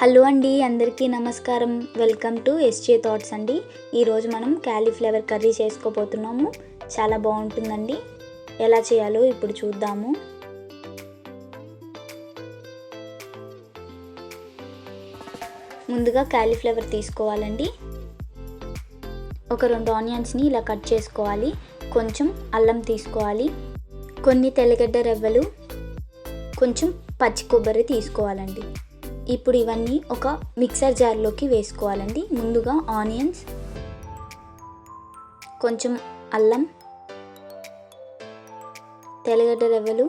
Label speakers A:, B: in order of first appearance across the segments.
A: Hello అండి, అందరికీ నమస్కారం. వెల్కమ్ టు ఎస్జే థాట్స్ అండి. ఈరోజు మనం క్యాలీఫ్లవర్ కర్రీ చేసుకోబోతున్నాము. చాలా బాగుంటుందండి. ఎలా చేయాలో ఇప్పుడు చూద్దాము. ముందుగా క్యాలీఫ్లవర్ తీసుకోవాలండి. ఒక 2 ఆనియన్స్ని ఇలా కట్ చేసుకోవాలి. కొంచెం అల్లం తీసుకోవాలి, కొన్ని తెల్లగడ్డ రెవ్వలు, కొంచెం పచ్చి కొబ్బరి తీసుకోవాలండి. ఇప్పుడు ఇవన్నీ ఒక మిక్సర్ జార్లోకి వేసుకోవాలండి. ముందుగా ఆనియన్స్, కొంచెం అల్లం, తెల్లగడ్డ రెవ్వలు,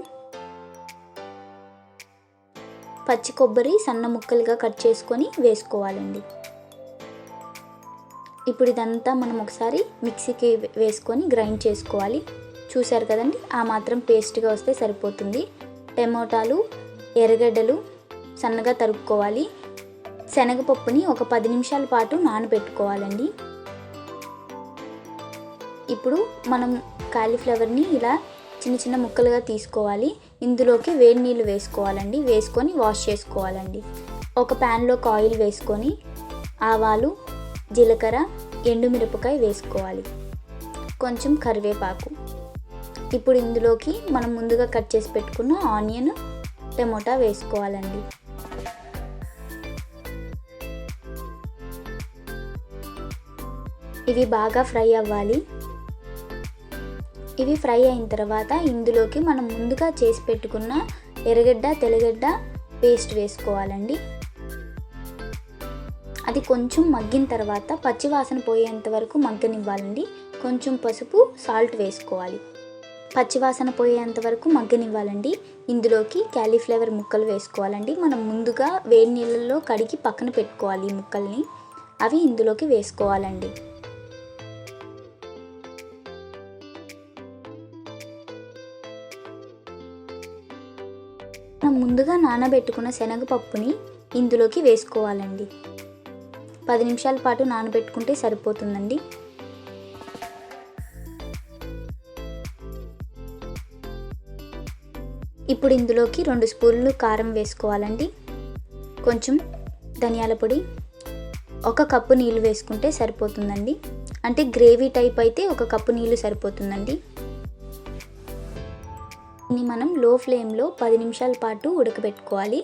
A: పచ్చి కొబ్బరి సన్న ముక్కలుగా కట్ చేసుకొని వేసుకోవాలండి. ఇప్పుడు ఇదంతా మనం ఒకసారి మిక్సీకి వేసుకొని గ్రైండ్ చేసుకోవాలి. చూసారు కదండి, ఆ మాత్రం పేస్ట్గా వస్తే సరిపోతుంది. టమోటాలు, ఎర్రగడ్డలు సన్నగా తరుక్కోవాలి. శనగపప్పుని ఒక 10 నిమిషాల పాటు నానబెట్టుకోవాలండి. ఇప్పుడు మనం కాలీఫ్లవర్ని ఇలా చిన్న చిన్న ముక్కలుగా తీసుకోవాలి. ఇందులోకి వేడి నీళ్ళు వేసుకోవాలండి. వేసుకొని వాష్ చేసుకోవాలండి. ఒక ప్యాన్లోకి ఆయిల్ వేసుకొని ఆవాలు, జీలకర్ర, ఎండుమిరపకాయ వేసుకోవాలి, కొంచెం కరివేపాకు. ఇప్పుడు ఇందులోకి మనం ముందుగా కట్ చేసి పెట్టుకున్న ఆనియన్, టమోటా వేసుకోవాలండి. ఇవి బాగా ఫ్రై అవ్వాలి. ఇవి ఫ్రై అయిన తర్వాత ఇందులోకి మనం ముందుగా చేసి పెట్టుకున్న ఎర్రగడ్డ, తెల్లగడ్డ పేస్ట్ వేసుకోవాలండి. అది కొంచెం మగ్గిన తర్వాత పచ్చివాసన పోయేంత వరకు మగ్గనివ్వాలండి. కొంచెం పసుపు, సాల్ట్ వేసుకోవాలి. పచ్చివాసన పోయేంత వరకు మగ్గనివ్వాలండి. ఇందులోకి క్యాలీఫ్లవర్ ముక్కలు వేసుకోవాలండి. మనం ముందుగా వేడి నీళ్ళల్లో కడిగి పక్కన పెట్టుకోవాలి ఈ ముక్కల్ని. అవి ఇందులోకి వేసుకోవాలండి. మనం ముందుగా నానబెట్టుకున్న శనగపప్పుని ఇందులోకి వేసుకోవాలండి. 10 నిమిషాల పాటు నానబెట్టుకుంటే సరిపోతుందండి. ఇప్పుడు ఇందులోకి 2 స్పూన్లు కారం వేసుకోవాలండి. కొంచెం ధనియాల పొడి, 1 కప్పు నీళ్ళు వేసుకుంటే సరిపోతుందండి. అంటే గ్రేవీ టైప్ అయితే 1 కప్పు నీళ్ళు సరిపోతుందండి. దీన్ని మనం లో ఫ్లేమ్లో 10 నిమిషాల పాటు ఉడకబెట్టుకోవాలి.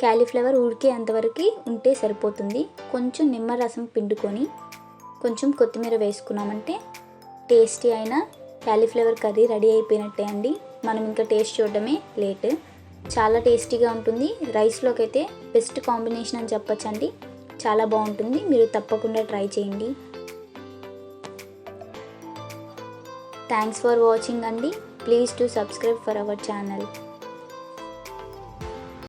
A: క్యాలీఫ్లవర్ ఉడికేంతవరకు ఉంటే సరిపోతుంది. కొంచెం నిమ్మరసం పిండుకొని కొంచెం కొత్తిమీర వేసుకున్నామంటే టేస్టీ అయిన క్యాలీఫ్లవర్ కర్రీ రెడీ అయిపోయినట్టే అండి. మనం ఇంకా టేస్ట్ చూడడమే లేట్. చాలా టేస్టీగా ఉంటుంది. రైస్లోకి అయితే బెస్ట్ కాంబినేషన్ అని చెప్పొచ్చండి. చాలా బాగుంటుంది. మీరు తప్పకుండా ట్రై చేయండి. థ్యాంక్స్ ఫర్ వాచింగ్ అండి. Please do subscribe for our channel.